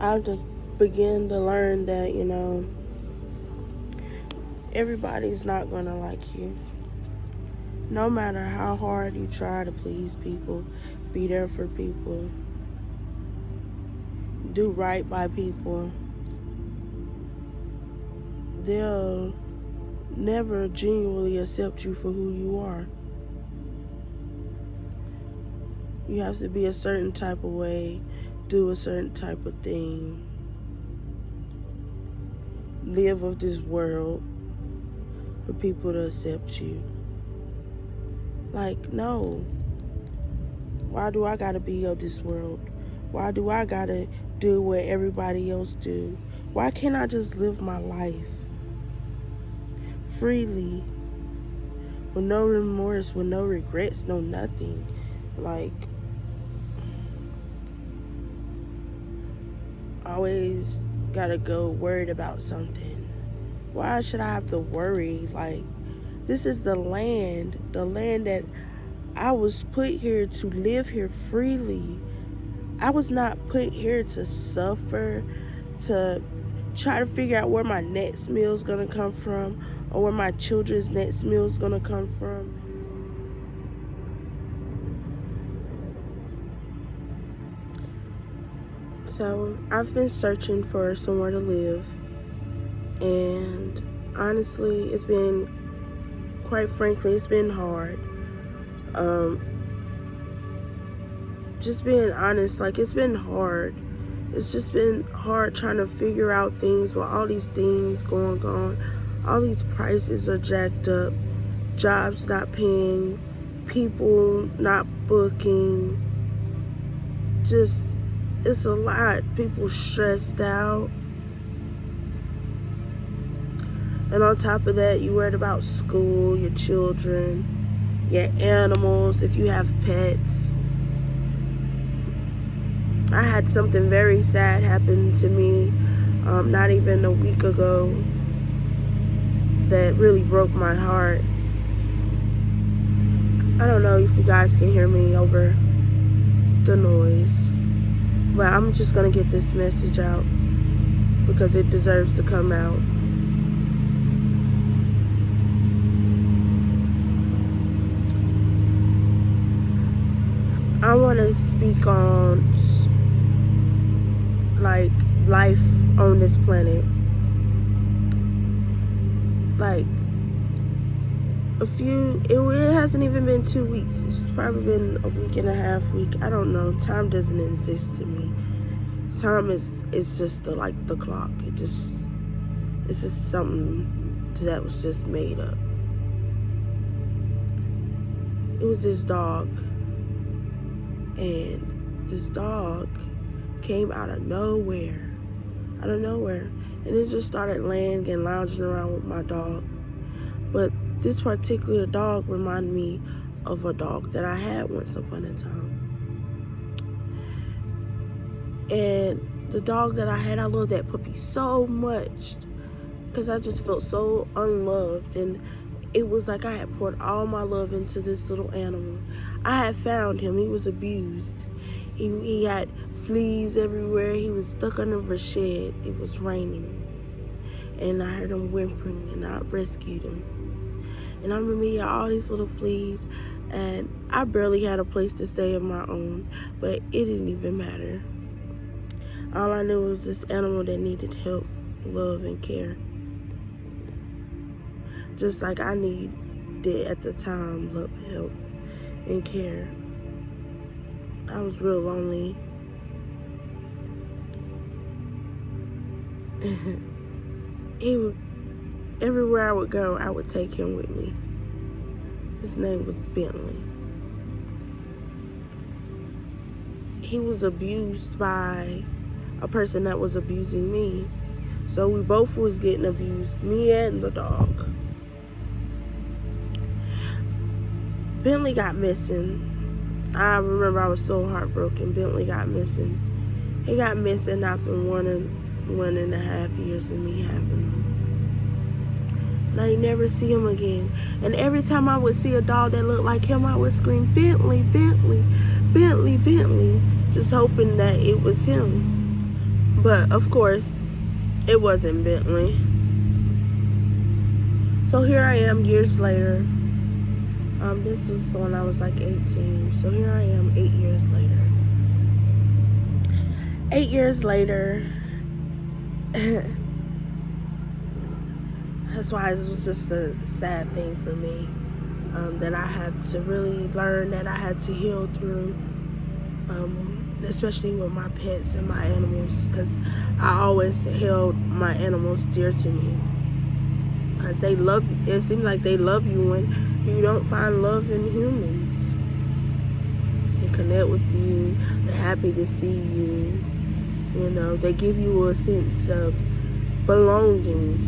I just begin to learn that, everybody's not going to like you. No matter how hard you try to please people, be there for people, do right by people, they'll never genuinely accept you for who you are. You have to be a certain type of way, do a certain type of thing, live of this world for people to accept you. Like, no. Why do I gotta be of this world? Why do I gotta do what everybody else do? Why can't I just live my life freely, with no remorse, with no regrets, no nothing? Like, always gotta go worried about something. Why should I have to worry? Like, this is the land that I was put here to live here freely. I was not put here to suffer, to try to figure out where my next meal is gonna come from, or where my children's next meal is gonna come from. So I've been searching for somewhere to live, and honestly, quite frankly, it's been hard. Just being honest, like, it's been hard. It's just been hard trying to figure out things with all these things going on. All these prices are jacked up, jobs not paying, people not booking. Just, it's a lot. People stressed out. And on top of that, you worried about school, your children, your animals, if you have pets. I had something very sad happen to me not even a week ago that really broke my heart. I don't know if you guys can hear me over the noise, but I'm just going to get this message out because it deserves to come out. I want to speak on like life on this planet. Like, it hasn't even been 2 weeks. It's probably been a week and a half. I don't know. Time doesn't exist to me. Time is just the clock. It's just something that was just made up. It was this dog, and this dog came out of nowhere, and it just started laying and lounging around with my dog. But this particular dog reminded me of a dog that I had once upon a time. And the dog that I had, I loved that puppy so much because I just felt so unloved. And it was like I had poured all my love into this little animal. I had found him. He was abused. He had fleas everywhere. He was stuck under a shed. It was raining. And I heard him whimpering, and I rescued him. And I remember he had all these little fleas, and I barely had a place to stay of my own, but it didn't even matter. All I knew was this animal that needed help, love, and care. Just like I needed at the time, love, help, and care. I was real lonely. Everywhere I would go, I would take him with me. His name was Bentley. He was abused by a person that was abusing me. So we both was getting abused, me and the dog. Bentley got missing. I remember I was so heartbroken. Bentley got missing. He got missing after 1.5 years of me having him. And I never see him again. And every time I would see a dog that looked like him, I would scream, Bentley, Bentley, Bentley, Bentley, just hoping that it was him. But of course, it wasn't Bentley. So here I am years later. This was when I was like 18. So here I am 8 years later. 8 years later. That's why it was just a sad thing for me. That I had to really learn, that I had to heal through. Especially with my pets and my animals. Because I always held my animals dear to me. Because they love you. It seems like they love you when you don't find love in humans. They connect with you. They're happy to see you. You know, they give you a sense of belonging.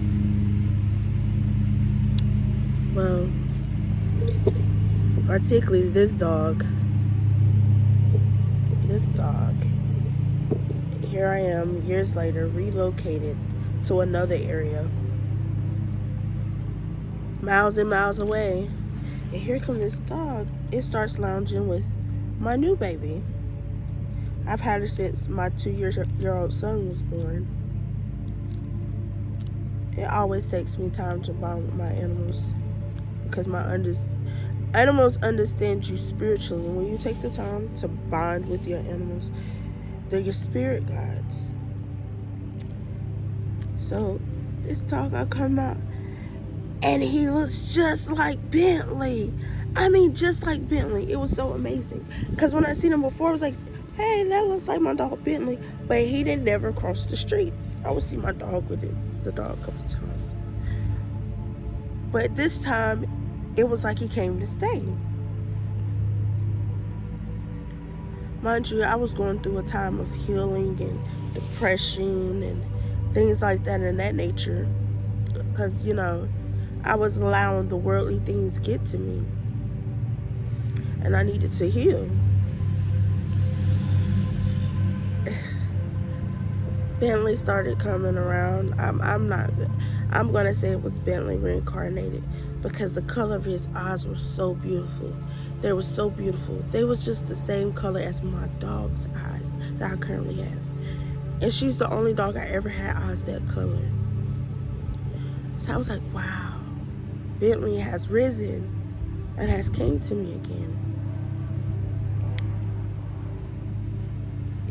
Well, particularly this dog. Here I am, years later, relocated to another area. Miles and miles away. And here comes this dog. It starts lounging with my new baby. I've had her since my 2-year-old son was born. It always takes me time to bond with my animals because animals understand you spiritually. And when you take the time to bond with your animals, they're your spirit guides. So this dog, I come out and he looks just like Bentley. I mean, just like Bentley. It was so amazing. Because when I seen him before, I was like, hey, that looks like my dog Bentley. But he didn't never cross the street. I would see my dog with the dog a couple times. But this time, it was like he came to stay. Mind you, I was going through a time of healing and depression and things like that in that nature. Because, you know, I was allowing the worldly things get to me. And I needed to heal. Bentley started coming around. I'm gonna say it was Bentley reincarnated because the color of his eyes were so beautiful. They were so beautiful. They was just the same color as my dog's eyes that I currently have. And she's the only dog I ever had eyes that color. So I was like, wow, Bentley has risen and has came to me again.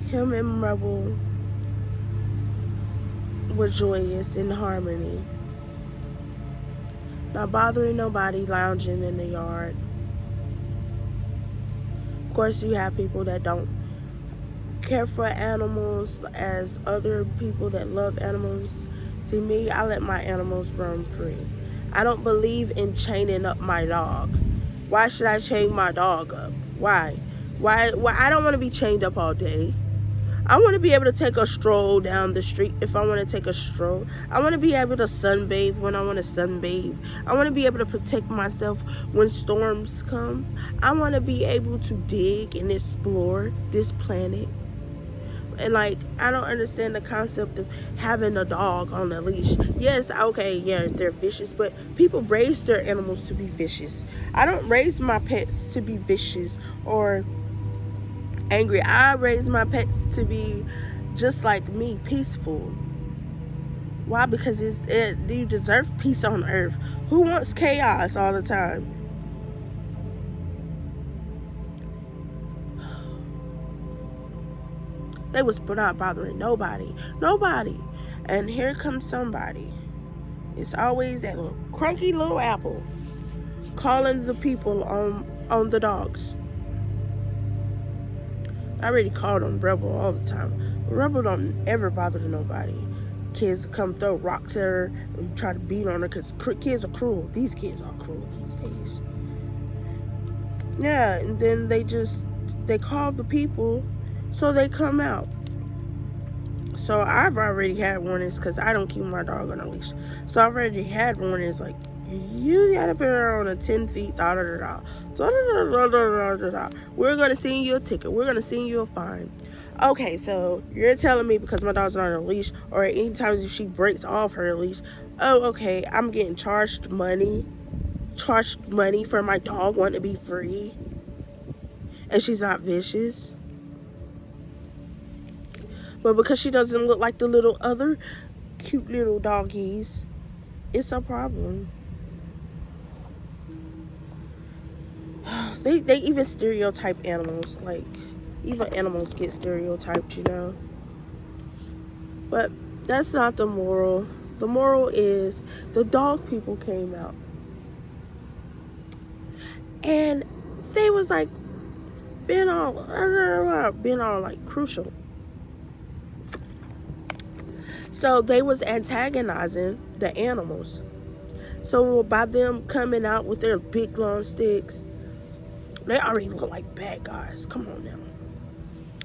Him and Rebel were joyous in harmony. Not bothering nobody, lounging in the yard. Of course, you have people that don't care for animals as other people that love animals. See, me, I let my animals roam free. I don't believe in chaining up my dog. Why should I chain my dog up? Why? Why? I don't want to be chained up all day. I want to be able to take a stroll down the street if I want to take a stroll. I want to be able to sunbathe when I want to sunbathe. I want to be able to protect myself when storms come. I want to be able to dig and explore this planet. And like, I don't understand the concept of having a dog on a leash. Yes, okay, yeah, they're vicious, but people raise their animals to be vicious. I don't raise my pets to be vicious or angry. I raise my pets to be just like me, peaceful. Why? Because you deserve peace on earth. Who wants chaos all the time? They was not bothering nobody. And here comes somebody. It's always that little cranky little apple calling the people on the dogs. I already called on Rebel all the time. Rebel don't ever bother nobody. Kids come throw rocks at her and try to beat on her because kids are cruel. These kids are cruel these days. Yeah, and then they call the people so they come out. So I've already had warnings because I don't keep my dog on a leash. So I've already had warnings like, you gotta put her on a 10 feet, We're gonna send you a ticket. We're gonna send you a fine. Okay, so you're telling me because my dog's not on a leash, or anytime if she breaks off her leash, oh, okay, I'm getting charged money for my dog wanting to be free, and she's not vicious. But because she doesn't look like the little other cute little doggies, it's a problem. They even stereotype animals. Like, even animals get stereotyped, you know. But that's not the moral. The moral is the dog people came out. And they was like being all like crucial. So they was antagonizing the animals. So by them coming out with their big long sticks, they already look like bad guys. Come on now.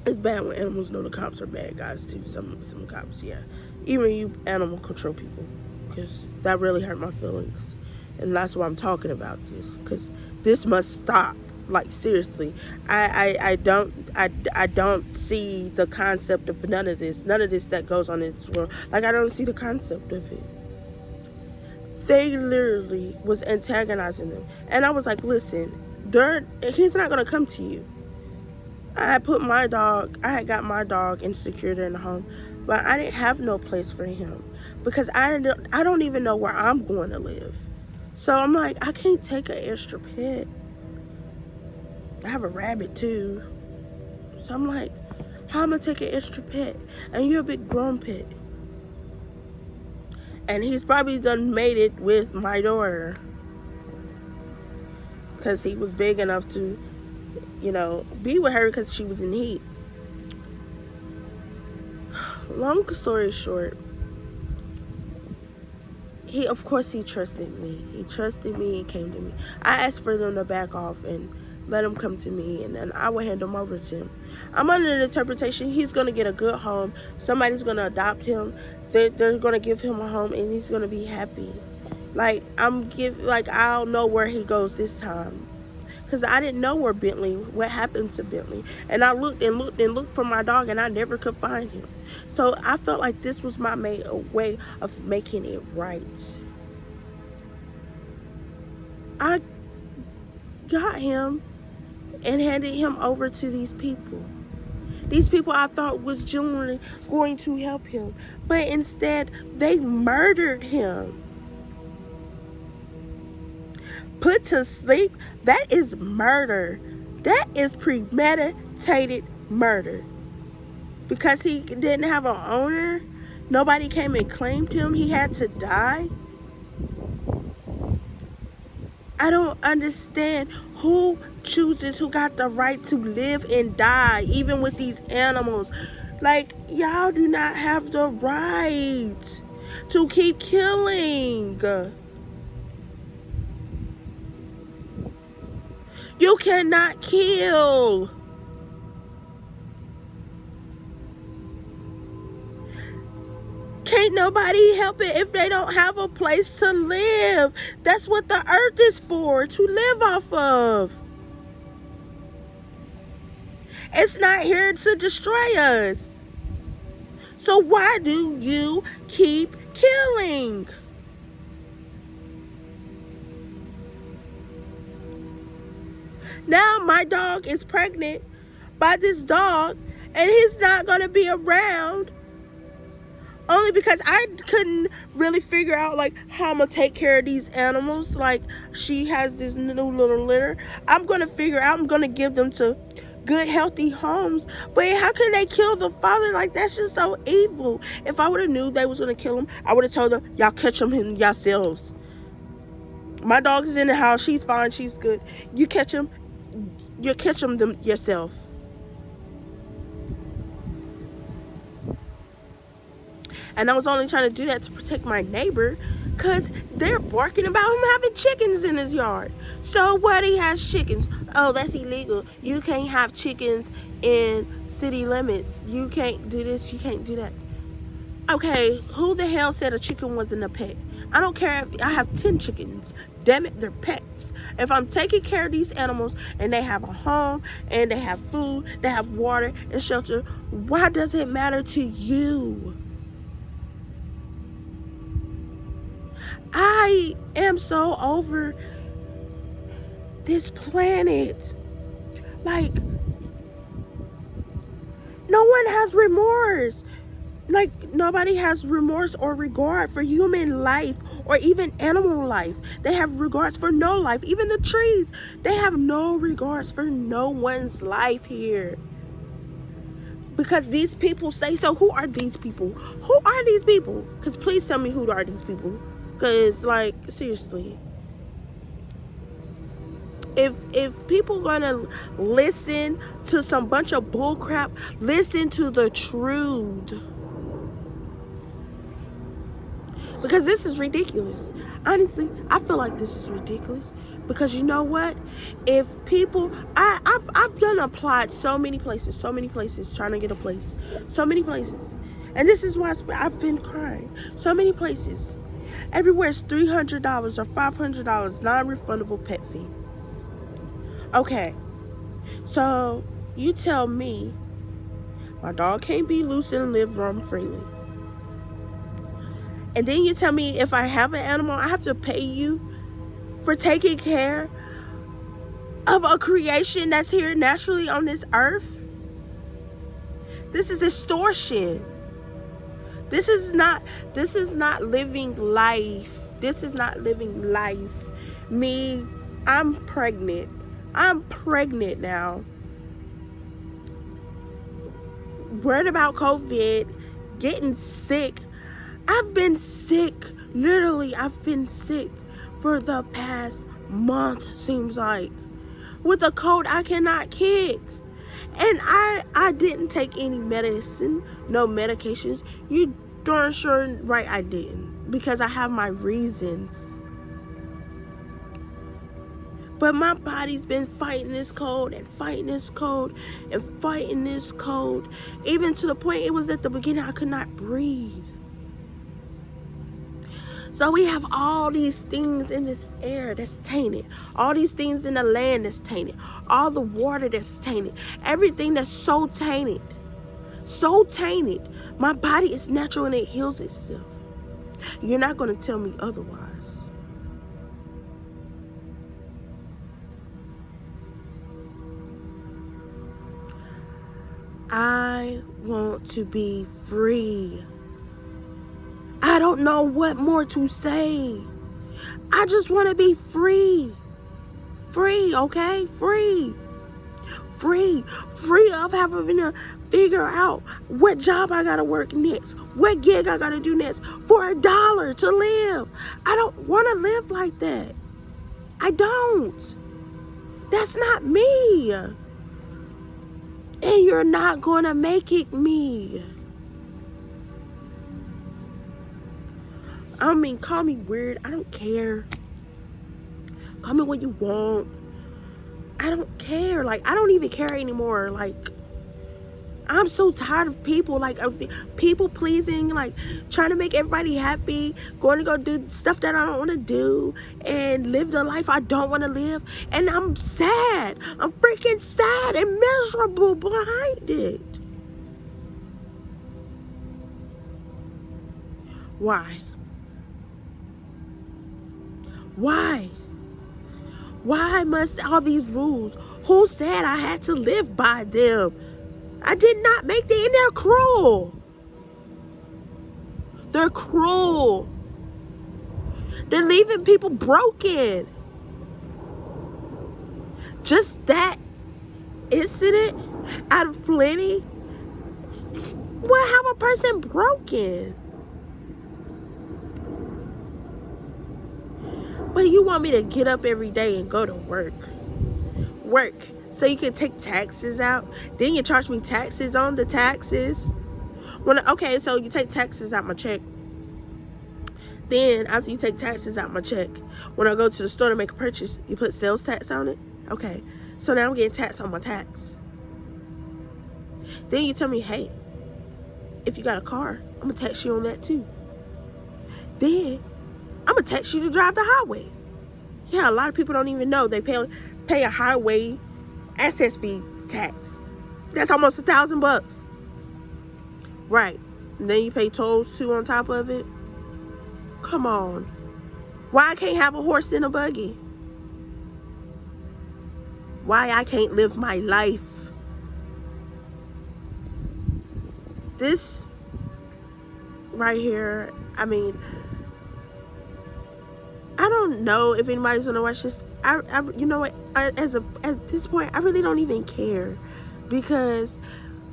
It's bad when animals know the cops are bad guys too. Some cops, yeah. Even you animal control people, because that really hurt my feelings, and that's why I'm talking about this. Because this must stop. Like, seriously, I don't see the concept of none of this that goes on in this world. Like, I don't see the concept of it. They literally was antagonizing them, and I was like, listen, he's not gonna come to you. I had got my dog and secured her in the home, but I didn't have no place for him because I don't even know where I'm going to live. So I'm like, I can't take an extra pet. I have a rabbit too. So I'm like, how am I gonna take an extra pet? And you're a big grown pet. And he's probably done made it with my daughter, because he was big enough to, you know, be with her because she was in heat. Long story short, of course he trusted me. He trusted me and came to me. I asked for them to back off and let him come to me, and then I would hand him over to him. I'm under the interpretation he's going to get a good home. Somebody's going to adopt him. They're going to give him a home, and he's going to be happy. Like, I don't know where he goes this time. Because I didn't know what happened to Bentley. And I looked and looked for my dog, and I never could find him. So I felt like this was my way of making it right. I got him and handed him over to these people. These people I thought was genuinely going to help him. But instead, they murdered him. Put to sleep, that is murder. That is premeditated murder. Because he didn't have an owner, nobody came and claimed him, he had to die. I don't understand who got the right to live and die, even with these animals. Like, y'all do not have the right to keep killing. You cannot kill. Can't nobody help it if they don't have a place to live. That's what the earth is for, to live off of. It's not here to destroy us. So why do you keep killing? Now my dog is pregnant by this dog, and he's not going to be around. Only because I couldn't really figure out, like, how I'm going to take care of these animals. Like, she has this new little litter. I'm going to figure out, I'm going to give them to good, healthy homes. But how can they kill the father? Like, that's just so evil. If I would have knew they was going to kill him, I would have told them, y'all catch them yourselves. My dog is in the house. She's fine. She's good. You catch them yourself. And I was only trying to do that to protect my neighbor, because they're barking about him having chickens in his yard. So what, he has chickens? Oh, that's illegal. You can't have chickens in city limits. You can't do this, you can't do that. Okay, who the hell said a chicken wasn't a pet? I don't care if I have 10 chickens. Damn it, they're pets. If I'm taking care of these animals and they have a home and they have food, they have water and shelter, why does it matter to you? I am so over this planet. Like, no one has remorse. Like, nobody has remorse or regard for human life or even animal life. They have regards for no life. Even the trees, they have no regards for no one's life here. Because these people say so. Who are these people? Who are these people? Because please tell me who are these people. Because, like, seriously. If people gonna listen to some bunch of bullcrap, listen to the truth. Because this is ridiculous. Honestly, I feel like this is ridiculous. Because you know what? If people, I've done applied so many places trying to get a place. So many places. And this is why I've been crying. So many places. Everywhere is $300 or $500 non-refundable pet fee. Okay. So you tell me my dog can't be loose and live roam freely. And then you tell me if I have an animal, I have to pay you for taking care of a creation that's here naturally on this earth? This is extortion. This is not living life. This is not living life. Me, I'm pregnant. I'm pregnant now. Worried about COVID, getting sick. I've been sick. Literally, I've been sick for the past month, seems like. With a cold I cannot kick. And I didn't take any medicine, no medications. You darn sure right I didn't. Because I have my reasons. But my body's been fighting this cold and fighting this cold and fighting this cold. Even to the point it was at the beginning I could not breathe. So we have all these things in this air that's tainted. All these things in the land that's tainted. All the water that's tainted. Everything that's so tainted. So tainted. My body is natural and it heals itself. You're not going to tell me otherwise. I want to be free. I don't know what more to say. I just want to be free. Free, okay? Free. Free. Free of having to figure out what job I got to work next. What gig I got to do next for $1 to live. I don't want to live like that. I don't. That's not me. And you're not going to make it me. I mean, call me weird. I don't care. Call me what you want. I don't care. Like, I don't even care anymore. Like, I'm so tired of people. Like, people pleasing. Like, trying to make everybody happy. Going to go do stuff that I don't want to do. And live the life I don't want to live. And I'm sad. I'm freaking sad and miserable behind it. Why? Why? Why must all these rules? Who said I had to live by them? I did not make them, and they're cruel. They're cruel. They're leaving people broken. Just that incident out of plenty will have a person broken. But you want me to get up every day and go to work. Work. So you can take taxes out. Then you charge me taxes on the taxes. Okay, so you take taxes out my check. Then after you take taxes out my check, when I go to the store to make a purchase, you put sales tax on it? Okay. So now I'm getting taxed on my tax. Then you tell me, hey, if you got a car, I'm going to tax you on that too. Then I'm going to tax you to drive the highway. Yeah, a lot of people don't even know they pay a highway access fee tax. That's almost $1,000. Right. And then you pay tolls too on top of it. Come on. Why I can't have a horse and a buggy? Why I can't live my life? This right here. I mean, I don't know if anybody's gonna watch this. You know what? At this point, I really don't even care, because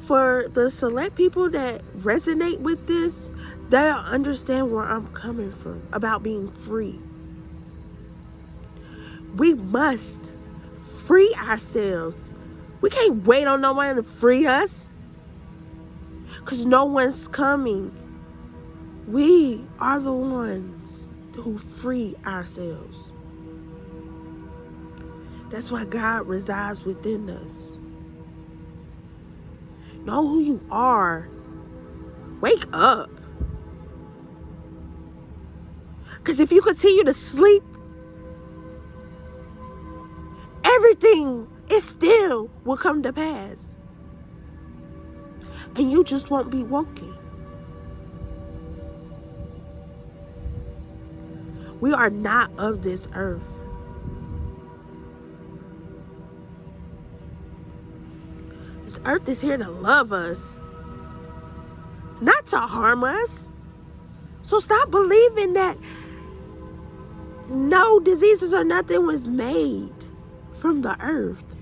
for the select people that resonate with this, they'll understand where I'm coming from about being free. We must free ourselves. We can't wait on no one to free us, because no one's coming. We are the ones who free ourselves. That's why God resides within us. Know who you are. Wake up. Because if you continue to sleep, everything it still will come to pass. And you just won't be woken. We are not of this earth. This earth is here to love us, not to harm us. So stop believing that no diseases or nothing was made from the earth.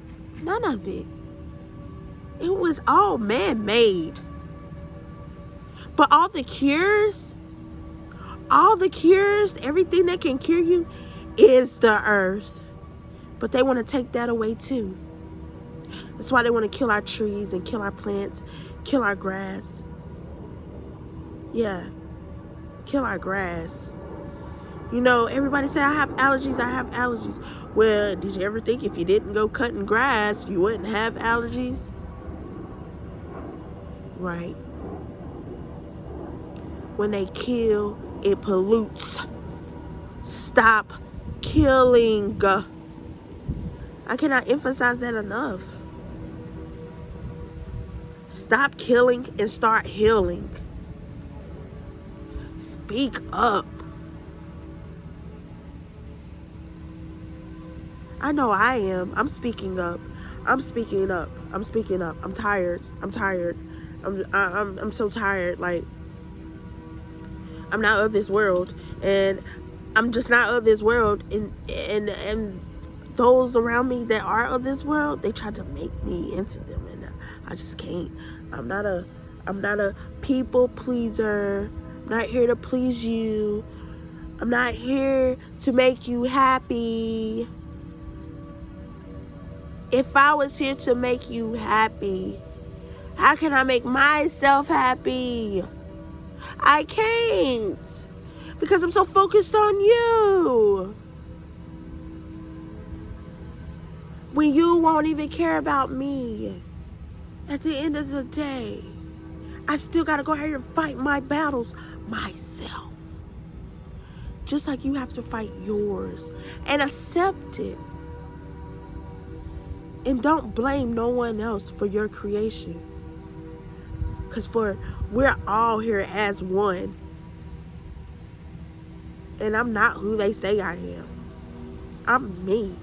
None of it. It was all man-made. But all the cures, everything that can cure you is the earth. But they want to take that away too. That's why they want to kill our trees and kill our plants, kill our grass. Yeah, kill our grass. You know, everybody say, I have allergies. Well, did you ever think if you didn't go cutting grass, you wouldn't have allergies? Right. When they kill, it pollutes. Stop killing. I cannot emphasize that enough. Stop killing and start healing. Speak up. I know I am. I'm speaking up. I'm tired. I'm so tired. Like, I'm not of this world, and I'm just not of this world. And those around me that are of this world, they try to make me into them, and I just can't. I'm not a people pleaser. I'm not here to please you. I'm not here to make you happy. If I was here to make you happy, how can I make myself happy? I can't, because I'm so focused on you. When you won't even care about me, at the end of the day, I still gotta go ahead and fight my battles myself. Just like you have to fight yours and accept it. And don't blame no one else for your creation. Because we're all here as one. And I'm not who they say I am. I'm me.